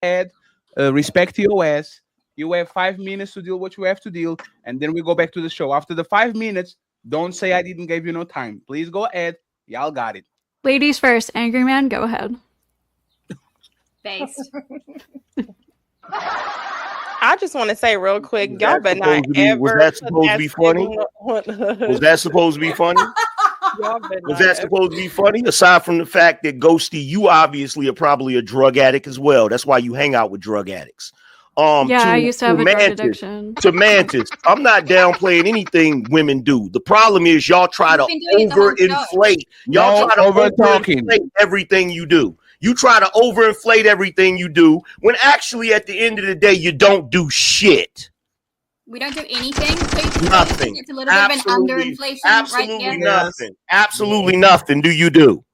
ahead, respect your ass. You have 5 minutes to deal what you have to deal, and then we go back to the show. After the 5 minutes, don't say I didn't give you no time. Please go ahead. Y'all got it. Ladies first, Angry Man, go ahead. Based. I just want to say real quick, y'all better not ever. Was that supposed to be funny? Was that supposed to be funny? Was that supposed to be funny? Aside from the fact that Ghosty, you obviously are probably a drug addict as well. That's why you hang out with drug addicts. I used to have a drug addiction. To Mantis, I'm not downplaying anything women do. The problem is y'all try to overinflate. Y'all try to overinflate everything you do. You try to overinflate everything you do when actually at the end of the day, you don't do shit. We don't do anything. So nothing. It's a little bit of an underinflation. Absolutely nothing. Absolutely nothing do you do.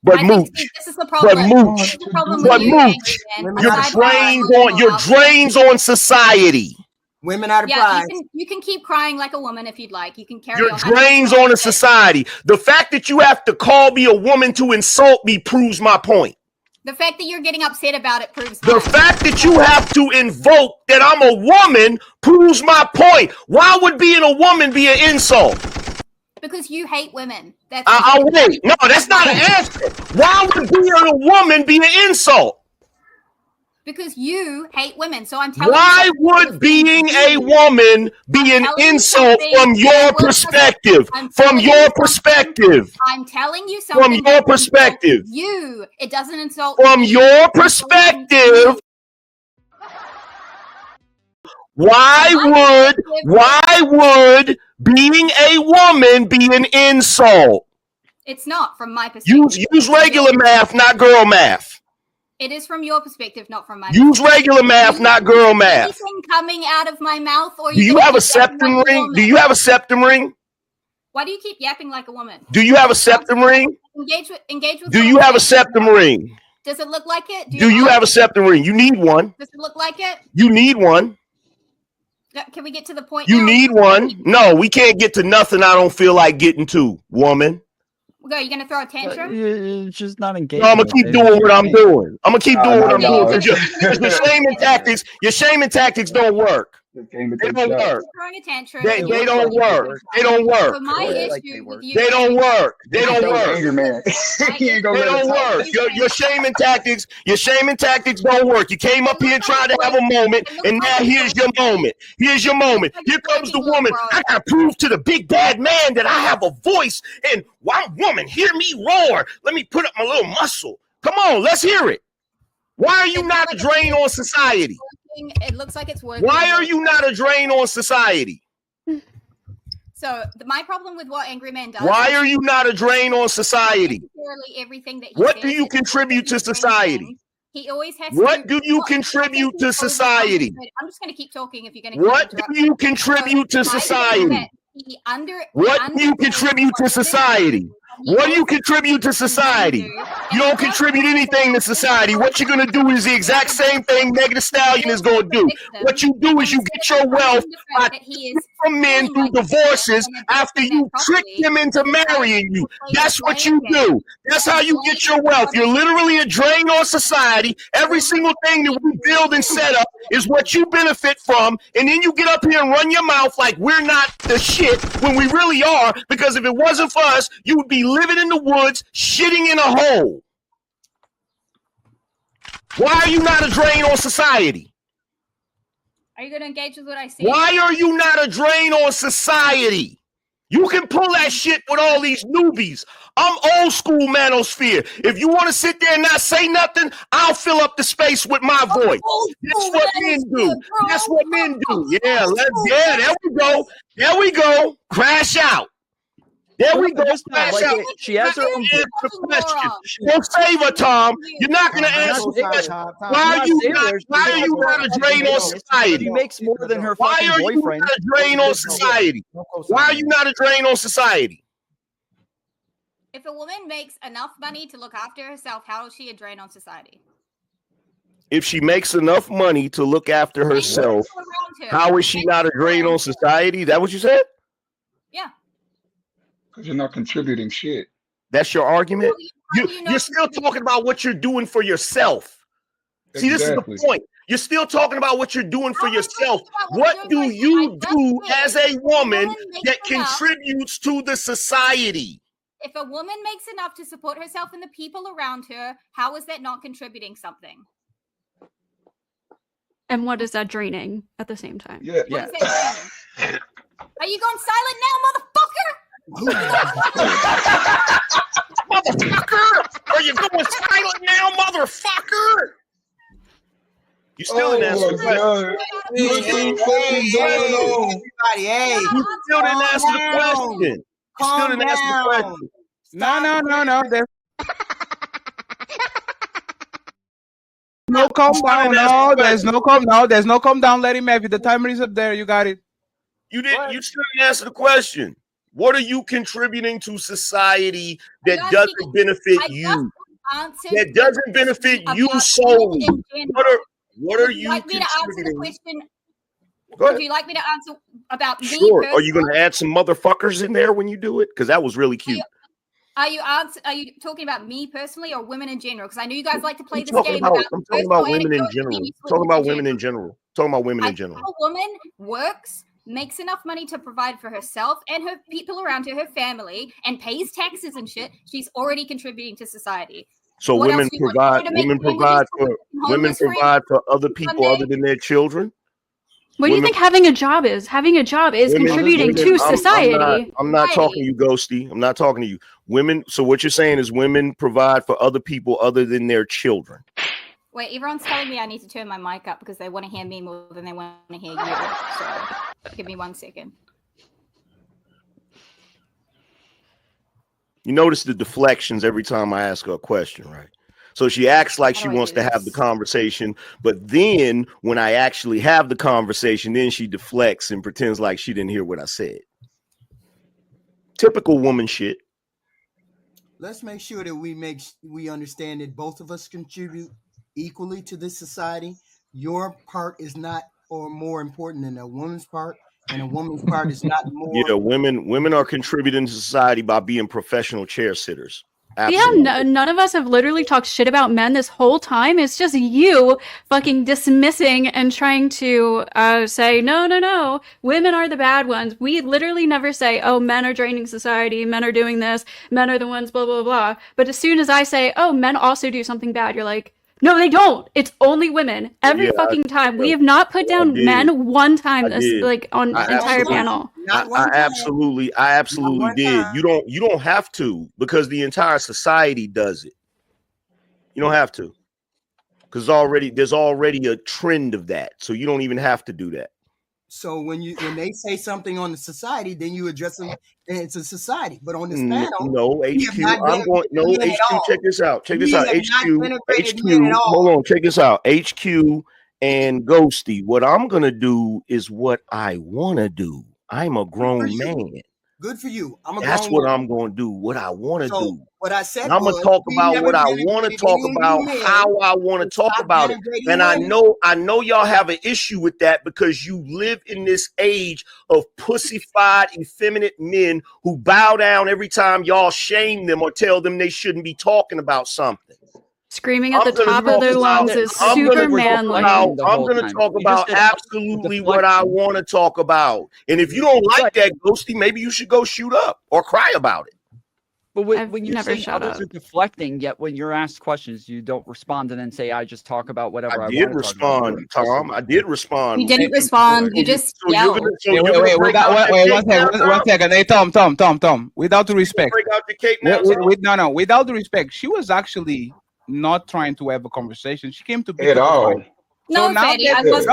But mooch. This is the problem. But mooch. Your drains on society. Women out of pride. You can keep crying like a woman if you'd like. You can carry your on. Drains on a society. The fact that you have to call me a woman to insult me proves my point. The fact that you're getting upset about it proves the fact that you have to invoke that I'm a woman proves my point. Why would being a woman be an insult? Because you hate women. That's wait. No, that's not an answer. Why would being a woman be an insult? Because you hate women. So I'm telling you. Why would being a woman be an insult from your perspective? From your perspective. I'm telling you something. From your perspective. It doesn't insult from your perspective. Why would being a woman be an insult? It's not from my perspective. Use regular math, not girl math. It is from your perspective, not from my Use regular math, not girl math. Anything coming out of my mouth, or do you have a septum ring? Do you have a septum ring? Why do you keep yapping like a woman? Do you have a septum ring? Engage with. Do you have a septum ring? Does it look like it? Do you have a septum ring? You need one. Does it look like it? You need one. Can we get to the point? You need one. No, we can't get to nothing I don't feel like getting to, woman. Go, you gonna throw a tantrum? It's just not engaged. No, I'm gonna keep doing what I'm doing. I'm gonna keep doing what I'm doing. Your shaming tactics don't work. They don't work. They don't work. They don't work. So my issue with you, they don't work. They don't work. They don't work. Your shaming tactics don't work. You came up here trying to have a moment, and now here's your moment. Here's your moment. Here comes the woman. I gotta prove to the big bad man that I have a voice, and I'm woman. Hear me roar. Let me put up my little muscle. Come on, let's hear it. Why are you not a drain on society? It looks like it's working. Why are you not a drain on society? So my problem with what Angry Man does. Why are you not a drain on society? Everything that what do you contribute to society? He always has. What do you contribute to society? I'm just going to keep talking if you're going to. What do you contribute to society? What do you contribute to society? What do you contribute to society? You don't contribute anything to society. What you're going to do is the exact same thing Megan Thee Stallion is going to do. What you do is you get your wealth from men through divorces after you trick them into marrying you. That's what you do. That's how you get your wealth. You're literally a drain on society. Every single thing that we build and set up is what you benefit from. And then you get up here and run your mouth like we're not the shit when we really are. Because if it wasn't for us, you would be living in the woods, shitting in a hole. Why are you not a drain on society? Are you going to engage with what I say? Why are you not a drain on society? You can pull that shit with all these newbies. I'm old school manosphere. If you want to sit there and not say nothing, I'll fill up the space with my voice. That's what men do. That's what men do. Yeah, there we go. There we go. Crash out. There we go. She has her own question. Don't save her, Tom. You're not going to answer the question. Why are you not a drain on society? She makes more than her Why fucking are you boyfriend. not a drain on society? Why are you not a drain on society? If a woman makes enough money to look after herself, how is she a drain on society? If she makes enough money to look after herself, how is she not a drain on society? Is that what you said? Yeah. Because you're not contributing shit. That's your argument? You're still talking about what you're doing for yourself. See, this is the point. You're still talking about what you're doing for yourself. What do you do as a woman that contributes to the society? If a woman makes enough to support herself and the people around her, how is that not contributing something? And what is that draining at the same time? Yeah. What is that draining? Are you going silent now, motherfucker? Motherfucker! Are you going silent now, motherfucker? You still didn't answer the question. You still didn't answer the question. You still didn't answer the question. No. No calm down. No, there's no calm. No, there's no calm down. Let him have it. The timer is up there. You got it. You didn't. You still didn't answer the question. What are you contributing to society that doesn't benefit you? That doesn't benefit you solely. What are you contributing? Would you like me to answer about me? Sure. Are you going to add some motherfuckers in there when you do it? Because that was really cute. Are you talking about me personally or women in general? Because I know you guys like to play this game. I'm talking about women in general. Talking about women in general. Talking about women in general. If a woman works, makes enough money to provide for herself and her people around her, her family, and pays taxes and shit, she's already contributing to society. So women provide for other people other than their children. What do you think having a job is? Having a job is contributing to society. I'm not talking to you, Ghosty. I'm not talking to you. Women. So what you're saying is women provide for other people other than their children. Wait, everyone's telling me I need to turn my mic up because they want to hear me more than they want to hear you. So give me 1 second. You notice the deflections every time I ask her a question, right? So she acts like she wants to have the conversation, but then when I actually have the conversation, then she deflects and pretends like she didn't hear what I said. Typical woman shit. Let's make sure that we understand that both of us contribute equally to this society. Your part is not or more important than a woman's part, and a woman's part is not more. Yeah, women are contributing to society by being professional chair sitters. Absolutely. Yeah, none of us have literally talked shit about men this whole time. It's just you fucking dismissing and trying to say, no, women are the bad ones. We literally never say, oh, men are draining society, men are doing this, men are the ones, blah, blah, blah. But as soon as I say, oh, men also do something bad, you're like, no, they don't. It's only women. Every fucking time. We have not put down men one time on the entire panel. I absolutely did. You don't have to, because the entire society does it. You don't have to, because there's already a trend of that. So you don't even have to do that. So when they say something on the society, then you address them, and it's a society. But on this panel, HQ. Check this out. HQ. Hold on. Check this out. HQ and Ghosty. What I'm gonna do is what I want to do. I'm a grown man. Good for you. That's what I'm going to do. What I want to do. What I said. I'm going to talk about what I want to talk about, how I want to talk about it. And I know y'all have an issue with that because you live in this age of pussified, effeminate men who bow down every time y'all shame them or tell them they shouldn't be talking about something. Screaming at the top of their lungs is super manly. I'm going to talk about absolutely what I want to talk about. And if you don't like that, Ghosty, maybe you should go shoot up or cry about it. But when you're saying others are deflecting, yet when you're asked questions, you don't respond and then say, I just talk about whatever I want to talk about. Tom. I did respond. You didn't respond. You just yelled. Wait, one second. Hey, Tom. Without the respect. Break out the cake now. No. Without the respect, she was actually not trying to have a conversation. She came to be at all. No, Fatty, I was.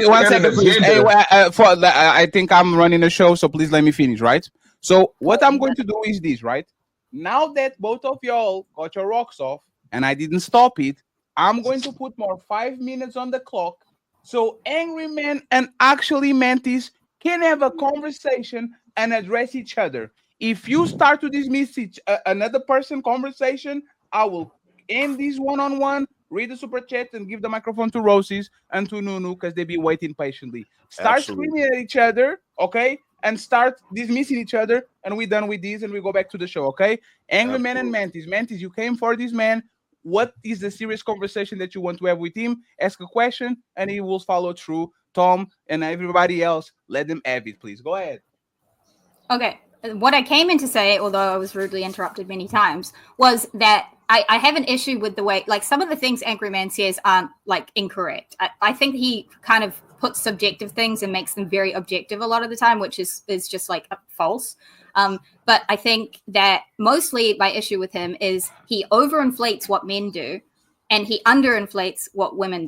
One second, please. I think I'm running a show, so please let me finish, right? So what I'm going to do is this, right? Now that both of y'all got your rocks off and I didn't stop it, I'm going to put more 5 minutes on the clock so Angry Man and actually Mantis can have a conversation and address each other. If you start to dismiss another person conversation, I will end this one-on-one, read the super chat, and give the microphone to Roses and to Nunu because they be waiting patiently. Start screaming at each other, okay? And start dismissing each other, and we're done with this, and we go back to the show, okay? Angry Man and Mantis. Mantis, you came for this man. what is the serious conversation that you want to have with him. Ask a question, and he will follow through. Tom and everybody else, let them have it, please. Go ahead. Okay. What I came in to say, although I was rudely interrupted many times, was that I have an issue with the way, like, some of the things Angry Man says aren't, like, incorrect. I think he kind of puts subjective things and makes them very objective a lot of the time, which is just, like, false. But I think that mostly my issue with him is he overinflates what men do, and he underinflates what women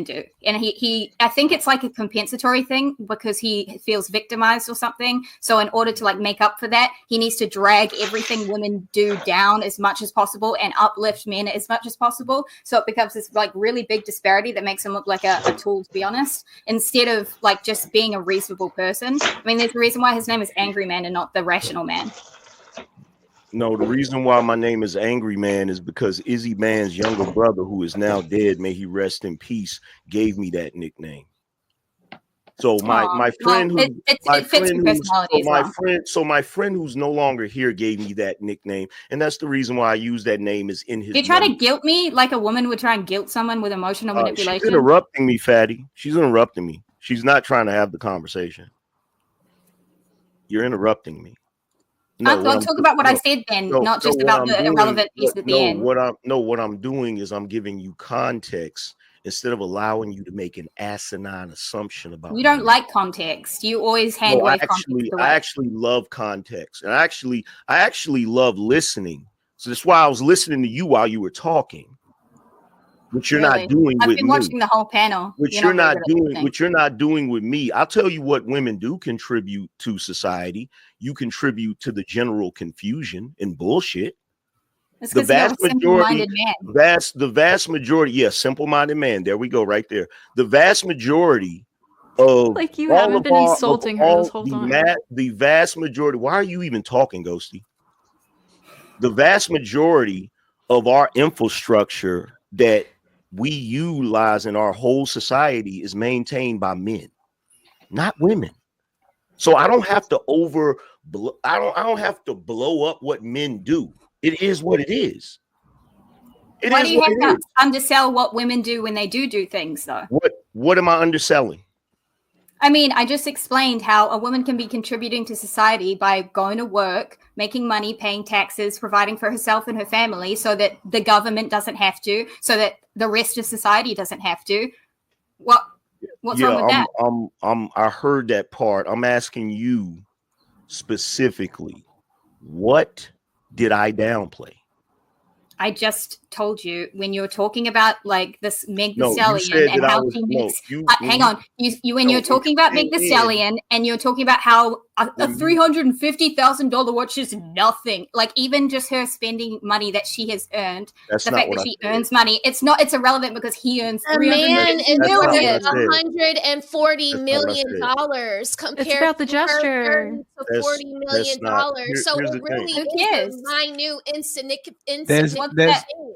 do. And he I think it's like a compensatory thing because he feels victimized or something. So in order to like make up for that, he needs to drag everything women do down as much as possible and uplift men as much as possible. So it becomes this like really big disparity that makes him look like a tool, to be honest, instead of like just being a reasonable person. I mean, there's a reason why his name is Angry Man and not the Rational Man. No, the reason why my name is Angry Man is because Izzy Man's younger brother, who is now dead, may he rest in peace, gave me that nickname. So my friend who's no longer here gave me that nickname, and that's the reason why I use that name is in his. You try to guilt me like a woman would try and guilt someone with emotional manipulation. She's interrupting me, Fatty. She's interrupting me. She's not trying to have the conversation. You're interrupting me. No, I'll talk about what I said then, not just about the irrelevant piece at the end. What I'm doing is I'm giving you context instead of allowing you to make an asinine assumption about. You don't like context. You always hand away context. I actually love context, and I actually love listening. So that's why I was listening to you while you were talking. Which you're not doing with me. I've been watching the whole panel. Which you're not doing with me. I'll tell you what women do contribute to society. You contribute to the general confusion and bullshit. The vast majority, yes, simple-minded man. There we go, right there. The vast majority of like you haven't been insulting her this whole time. The vast majority. Why are you even talking, Ghosty? The vast majority of our infrastructure that we utilize in our whole society is maintained by men, not women. So I don't have to I don't have to blow up what men do. It is what it is. Why do you have to undersell what women do when they do things, though? What am I underselling? I mean, I just explained how a woman can be contributing to society by going to work, making money, paying taxes, providing for herself and her family so that the government doesn't have to, so that the rest of society doesn't have to. What's wrong with that? I heard that part. I'm asking you specifically, what did I downplay? I just told you when you were talking about like this Meg the Stallion and how she makes. Hang on, when you're talking about Meg the Stallion and you're talking about how a $350,000 watch is nothing. Like even just her spending money that she has earned, the fact that she earns money, it's irrelevant because he earns. A man is doing $140 million compared it's about the gesture to $40 million. So it really is minute, insignificant.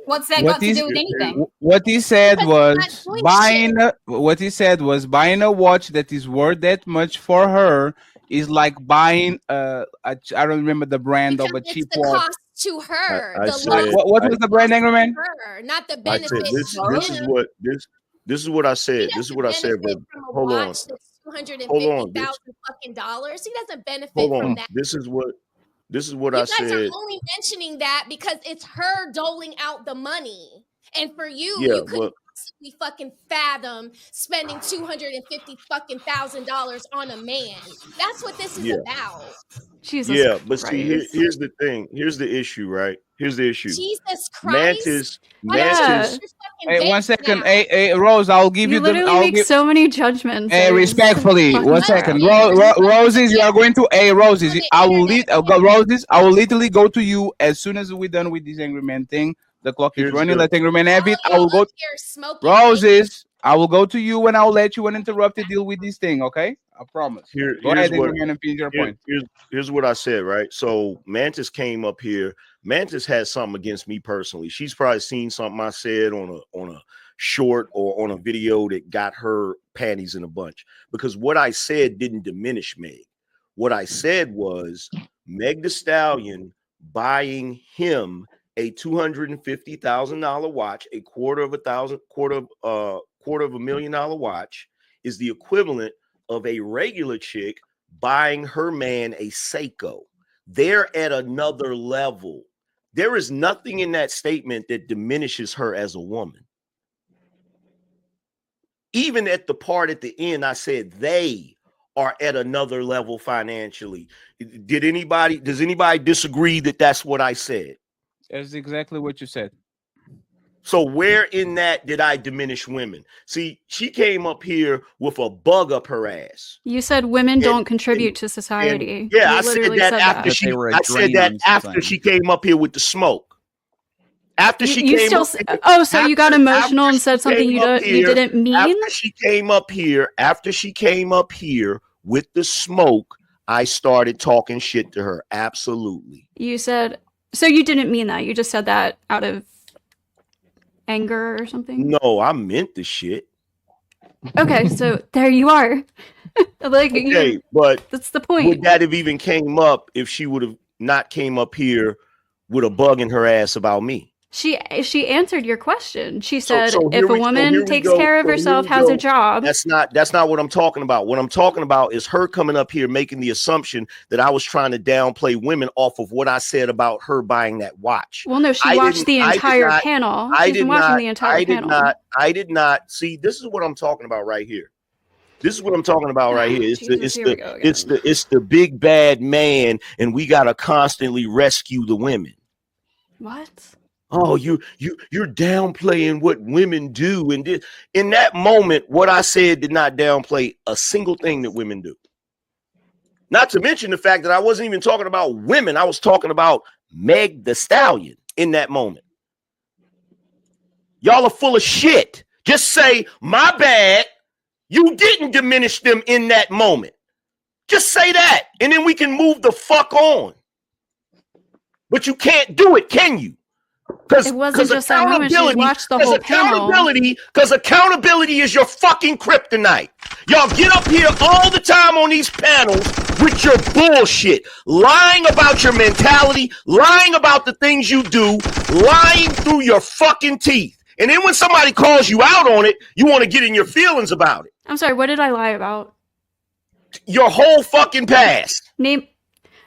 What's that got to do with anything? What he said was buying. What he said was buying a watch that is worth that much for her is like buying I don't remember the brand of a cheap watch. Cost to her. What was the brand, Angryman? Not the benefit. This is what I said. This is what I said. But hold on. $250,000 fucking dollars. He doesn't benefit from that. This is what I said. You guys are only mentioning that because it's her doling out the money, and for you, you couldn't possibly fucking fathom spending $250,000 on a man. That's what this is about. Jesus. Yeah, but see, here's the thing. Here's the issue, right? Here's the issue. Jesus Christ. Mantis. Hey, 1 second. Hey, Rose, I'll give you the. I'll make so many judgments. Hey, respectfully, 1 second. Roses, you are going to. Hey, Roses, I will literally go to you as soon as we're done with this Angry Man thing. The clock is running. Let Angry Man have it. I will go. Roses, I will go to you and I'll let you uninterrupted deal with this thing. Okay, I promise. Go ahead, Angry Man, and finish your point. Here's what I said. Right. So Mantis came up here. Mantis has something against me personally. She's probably seen something I said on a short or on a video that got her panties in a bunch, because what I said didn't diminish Meg. What I said was Meg the Stallion buying him a $250,000 watch, a quarter of $1,000,000 watch is the equivalent of a regular chick buying her man a Seiko. They're at another level. There is nothing in that statement that diminishes her as a woman. Even at the part at the end, I said they are at another level financially. Does anybody disagree that that's what I said? That's exactly what you said. So where in that did I diminish women? See, she came up here with a bug up her ass. You said women don't contribute to society. Yeah, I said that after she came up here with the smoke. After she came up, so you got emotional and said something you didn't mean? After she came up here with the smoke, I started talking shit to her. Absolutely. You said, so you didn't mean that. You just said that out of anger or something? No, I meant the shit. Okay, so there you are. But that's the point. Would that have even came up if she would have not came up here with a bug in her ass about me? She answered your question. She said, if a woman takes care of herself, has a job. That's not what I'm talking about. What I'm talking about is her coming up here making the assumption that I was trying to downplay women off of what I said about her buying that watch. Well, no, she watched the entire panel. She's been watching the entire panel. I did not. See, this is what I'm talking about right here. This is what I'm talking about right here. It's the big bad man, and we gotta constantly rescue the women. What? Oh, you're downplaying what women do. And in that moment, what I said did not downplay a single thing that women do. Not to mention the fact that I wasn't even talking about women. I was talking about Meg the Stallion in that moment. Y'all are full of shit. Just say, my bad. You didn't diminish them in that moment. Just say that. And then we can move the fuck on. But you can't do it, can you? It wasn't just that moment. She watched the whole panel. Because accountability is your fucking kryptonite. Y'all get up here all the time on these panels with your bullshit, lying about your mentality, lying about the things you do, lying through your fucking teeth. And then when somebody calls you out on it, you want to get in your feelings about it. I'm sorry, what did I lie about? Your whole fucking past.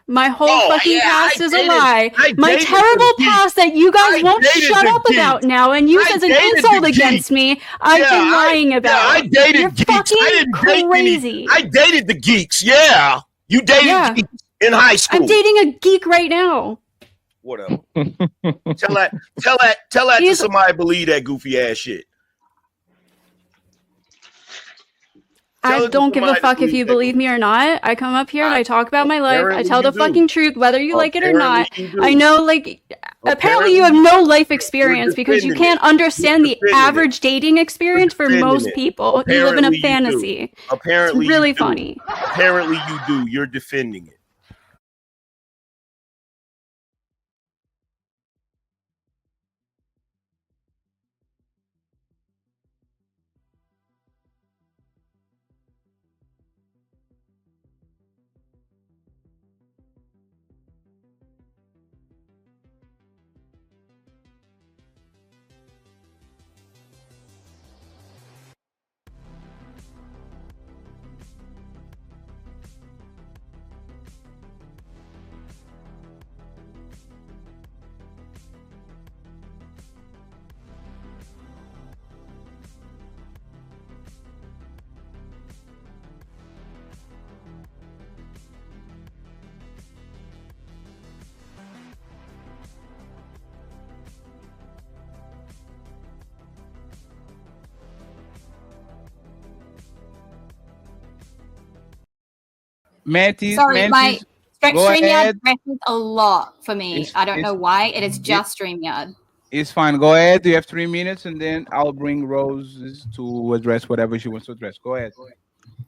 My whole fucking past is a lie. My terrible past that you guys won't shut up about now and use as an insult against me, I've been lying about. Yeah, I dated You're geeks. fucking crazy. I dated the geeks. Yeah. You dated geeks in high school. I'm dating a geek right now. Whatever. Tell that to somebody believe that goofy ass shit. I don't give a fuck if you believe me or not. I come up here and I talk about my life. I tell the fucking truth, whether you like it or not. I know, apparently you have no life experience because you can't understand the average dating experience for most people. You live in a fantasy. Apparently, it's really funny. Apparently you do. You're defending it. Sorry, my StreamYard messes a lot for me. I don't know why. It is just StreamYard. It's fine. Go ahead. You have 3 minutes, and then I'll bring Rose to address whatever she wants to address. Go ahead.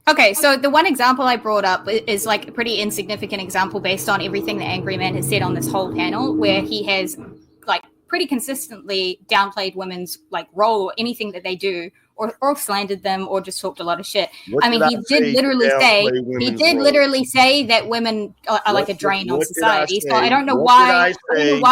Okay, so the one example I brought up is like a pretty insignificant example based on everything that ANGRYMAN has said on this whole panel, where he has like pretty consistently downplayed women's like role or anything that they do or slandered them or just talked a lot of shit. I mean, he did literally say that women are like a drain on society. So I don't know why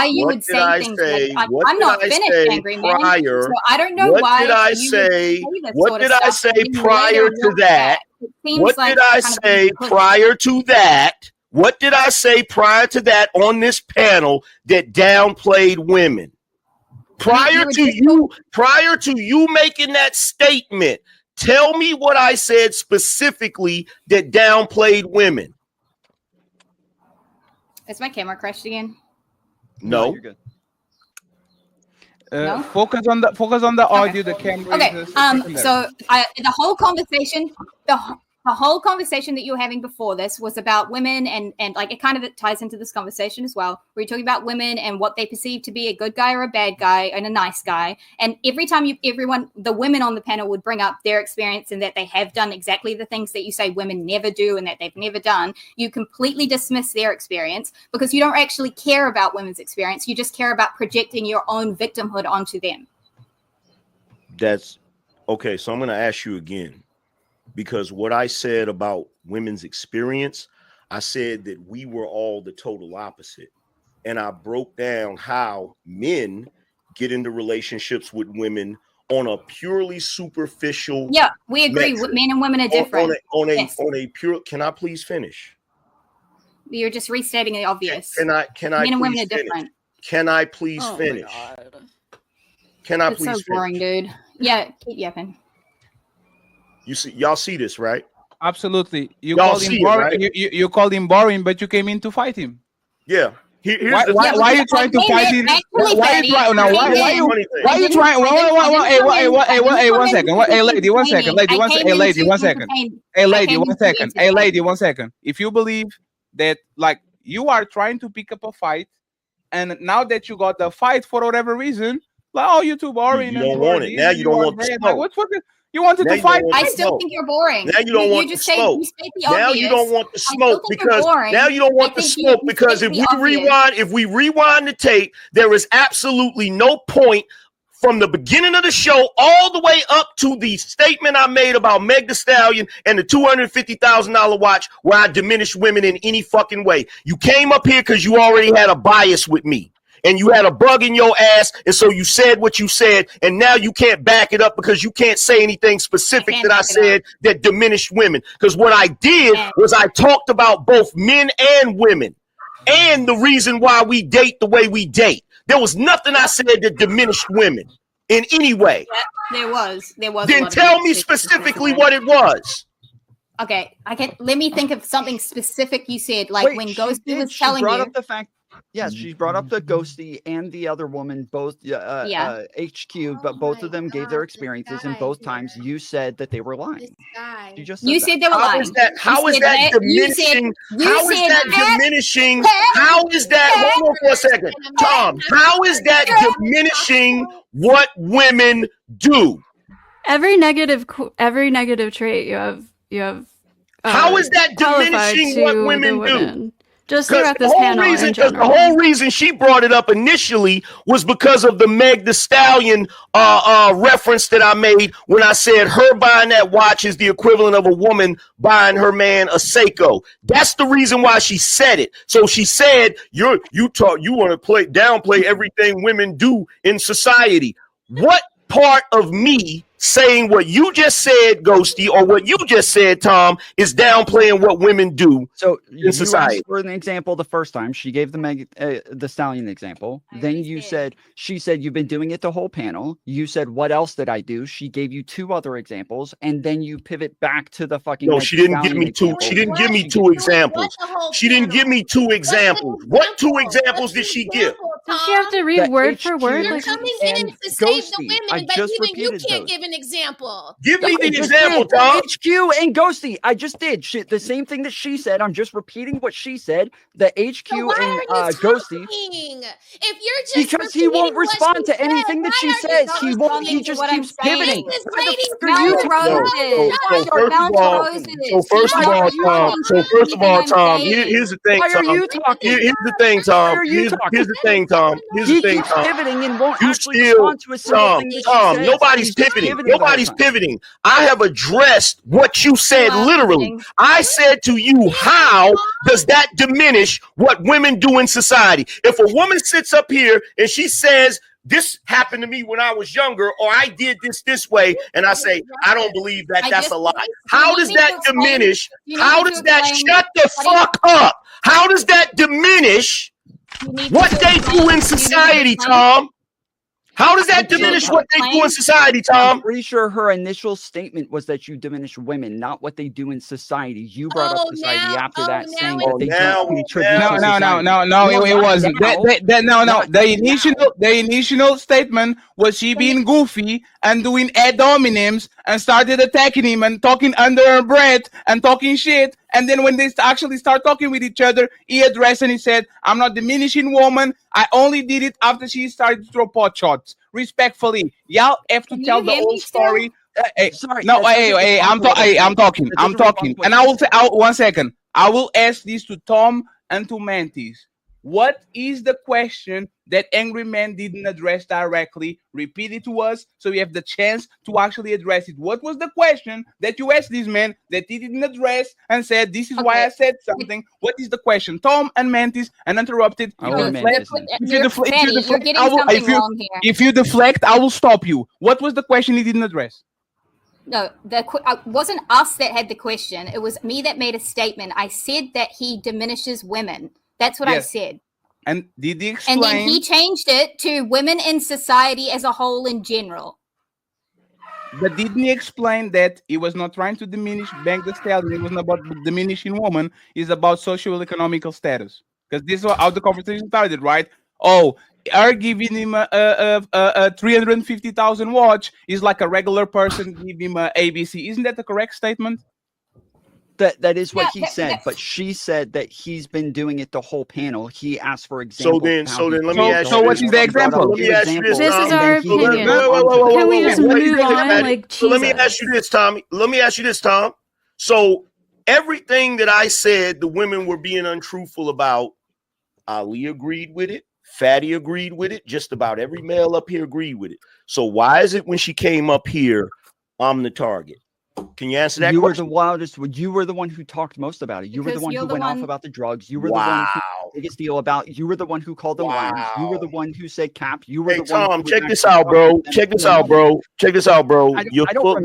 you would say things like I'm not finished, Angry Man. So I don't know why. What did I say? What did I say prior to that? What did I say prior to that? What did I say prior to that on this panel that downplayed women? Prior to you making that statement, tell me what I said specifically that downplayed women. Is my camera crashed again? No. You're good. No? Focus on the audio. The camera. Okay. So the whole conversation, the whole conversation that you were having before this was about women and like it kind of ties into this conversation as well. We're talking about women and what they perceive to be a good guy or a bad guy and a nice guy. And every time the women on the panel would bring up their experience and that they have done exactly the things that you say women never do and that they've never done, you completely dismiss their experience because you don't actually care about women's experience. You just care about projecting your own victimhood onto them. That's okay. So I'm going to ask you again. Because what I said about women's experience, I said that we were all the total opposite. And I broke down how men get into relationships with women on a purely superficial. Yeah, we agree. Men and women are different. On a pure. Can I please finish? You're just restating the obvious. Can I men and women are finish? Different. Can I please finish? Can I please finish? It's so boring, dude. Yeah, keep yapping. Y'all see this, right? Absolutely. You called him boring. Right? You called him boring, but you came in to fight him. Yeah. Why are you trying to fight him? Why are you trying? Now, why are you trying? Hey, 1 second. Hey, lady, 1 second. Lady, 1 second. Hey, lady, 1 second. Hey, lady, 1 second. If you believe that, like, you are trying to pick up a fight, and now that you got the fight for whatever reason, like, oh, you're too boring. You don't want it. Now you don't want the smoke. Like, what's fucking? You wanted to fight. I still think you're boring. Now you don't want the smoke. Now you don't want the smoke because now you don't want the smoke because if we rewind the tape, there is absolutely no point from the beginning of the show all the way up to the statement I made about Meg Thee Stallion and the $250,000 watch where I diminished women in any fucking way. You came up here because you already had a bias with me. And you had a bug in your ass, and so you said what you said, and now you can't back it up because you can't say anything specific that I said that diminished women. Because what I did was I talked about both men and women and the reason why we date the way we date. There was nothing I said that diminished women in any way. There was. Then tell me specifically what it was. Okay, let me think of something specific you said, like when Ghosty was telling you. Up the fact. Yes, she brought up the Ghosty and the other woman, both HQ, but both of them gave their experiences, and both times you said that they were lying. You said they were lying. How is that diminishing? How is that diminishing? How is that? Hold on for a second, Tom. How is that diminishing what women do? Every negative trait you have. How is that diminishing what women do? Just throughout this panel in general. The whole reason she brought it up initially was because of the Meg Thee Stallion reference that I made when I said her buying that watch is the equivalent of a woman buying her man a Seiko. That's the reason why she said it. So she said you want to downplay everything women do in society. What part of me saying what you just said, Ghosty, or what you just said, Tom, is downplaying what women do in society? For an example, the first time she gave the Stallion example, then she said you've been doing it the whole panel. You said what else did I do? She gave you two other examples, and then you pivot back to the fucking. No, she didn't give me two. She didn't give me two exampple. She didn't give me two examples. What two examples did she give? Does she have to read word for word? You're coming in to save the women, but even you can't give an example. Give me the example, Tom. HQ and Ghosty. I just did the same thing that she said. I'm just repeating what she said. The HQ and Ghosty. If you're just because he won't respond to anything that she says. He won't. He just keeps pivoting. First of all, Tom. Here's the thing, Tom. Here's the thing, Tom. Tom. Here's the thing, Tom. Pivoting and won't You actually still, respond to a single thing that Tom. she says. Nobody's He's pivoting. pivoting the whole Nobody's time. pivoting. I have addressed what you said literally. pivoting. I said to you, how does that diminish what women do in society? If a woman sits up here and she says, this happened to me when I was younger, or I did this way, and I say, I don't believe that, that's a lie. How does that diminish? How does that shut the fuck up? How does that diminish what they do in society, Tom? How does that diminish what they do in society, Tom? I'm pretty sure her initial statement was that you diminish women, not what they do in society. You brought up society after that, saying that they don't contribute to society. No, it wasn't. The initial statement was she being goofy and doing ad hominems and started attacking him and talking under her breath and talking shit. And then when they actually start talking with each other, he addressed and he said, I'm not diminishing woman. I only did it after she started to throw pot shots. Respectfully, y'all have to tell the whole story. I'm talking. And I will say, 1 second. I will ask this to Tom and to Mantis. What is the question that Angry Man didn't address directly? Repeat it to us so we have the chance to actually address it. What was the question that you asked this man that he didn't address and said, this is why I said something? What is the question? Tom and Mantis and interrupted. If you deflect, I will stop you. What was the question he didn't address? No, it wasn't us that had the question. It was me that made a statement. I said that he diminishes women. That's what I said. And did he explain? And then he changed it to women in society as a whole in general. But didn't he explain that he was not trying to diminish Bank the Stallion? It wasn't about diminishing women. It's about social-economical status. Because this is how the conversation started, right? Oh, her giving him a 350,000 watch is like a regular person giving him a ABC. Isn't that the correct statement? That is what he said, but she said that he's been doing it the whole panel. He asked for examples. So then let me ask you. So what is the example? This is our opinion. Can we just move on? Like, so let me ask you this, Tommy. Let me ask you this, Tom. So everything that I said the women were being untruthful about, Ali agreed with it. Fatty agreed with it. Just about every male up here agreed with it. So why is it when she came up here, I'm the target? Can you answer that question? You were the wildest. You were the one who talked most about it. You were the one who went off about the drugs. You were the one who biggest deal about. You were the one who called them liars. You were the one who said cap. You were the one. Tom, check this out, bro. Check this out, bro. You're full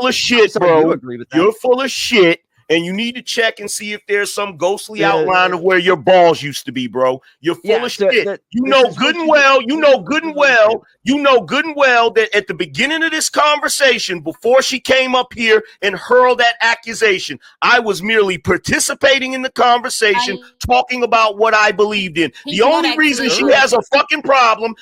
of shit, bro. You're full of shit. And you need to check and see if there's some ghostly outline of where your balls used to be, bro. You're full of shit. You know good and well that at the beginning of this conversation, before she came up here and hurled that accusation, I was merely participating in the conversation, talking about what I believed in. The only reason she has a fucking problem,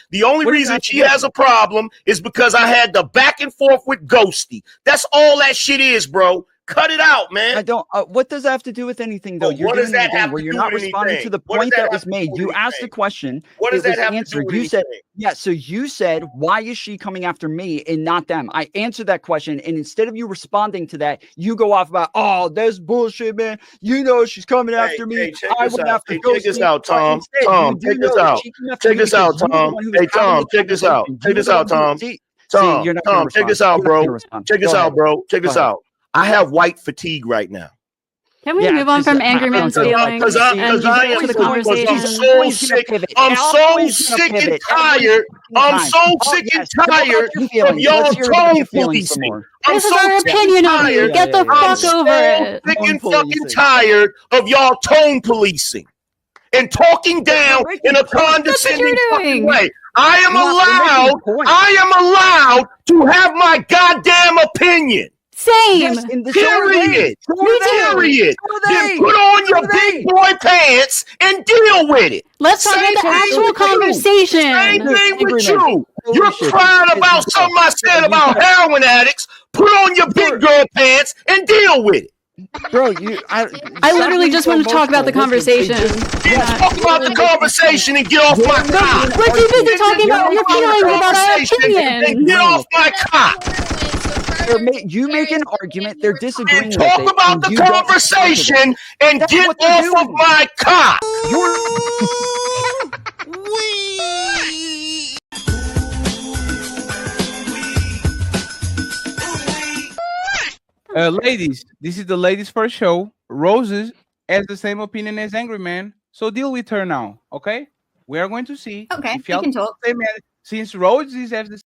is because I had the back and forth with Ghosty. That's all that shit is, bro. Cut it out, man. I don't. What does that have to do with anything, though? You're doing it again where you're not responding to the point that was made. You asked the question. What does that have to do with anything? You said, yeah. So you said, why is she coming after me and not them? I answered that question, and instead of you responding to that, you go off about, oh, that's bullshit, man. You know she's coming after me. I went after. Check this out, Tom. Tom, check this out. Check this out, Tom. Hey, Tom, check this out. Check this out, Tom. Tom, check this out, bro. Check this out, bro. Check this out. I have white fatigue right now. Can we move on from Angry Man's feelings? Because I am so sick. I'm so sick and tired. I'm so sick and tired of y'all tone policing. This is our opinion over here. Get the fuck over it. I'm sick and fucking tired of y'all tone policing and talking down in a condescending fucking way. I am allowed to have my goddamn opinion. Same. Yes, period. Period. Then put on your big boy pants and deal with it. Let's talk about the actual conversation. Same thing with you. You're crying about something I said about heroin addicts. Put on your big girl pants and deal with it. Bro, I literally just want to talk about the conversation. Talk about the conversation and get off my cock. We're too busy talking about your feelings about our opinion. Get off my cock. You make an argument, they're disagreeing with it. Talk about the conversation and get off of my cock. Ladies, this is the ladies' first show. Roses has the same opinion as Angry Man, so deal with her now, okay? We are going to see Okay, if you y'all can talk. since Roses has the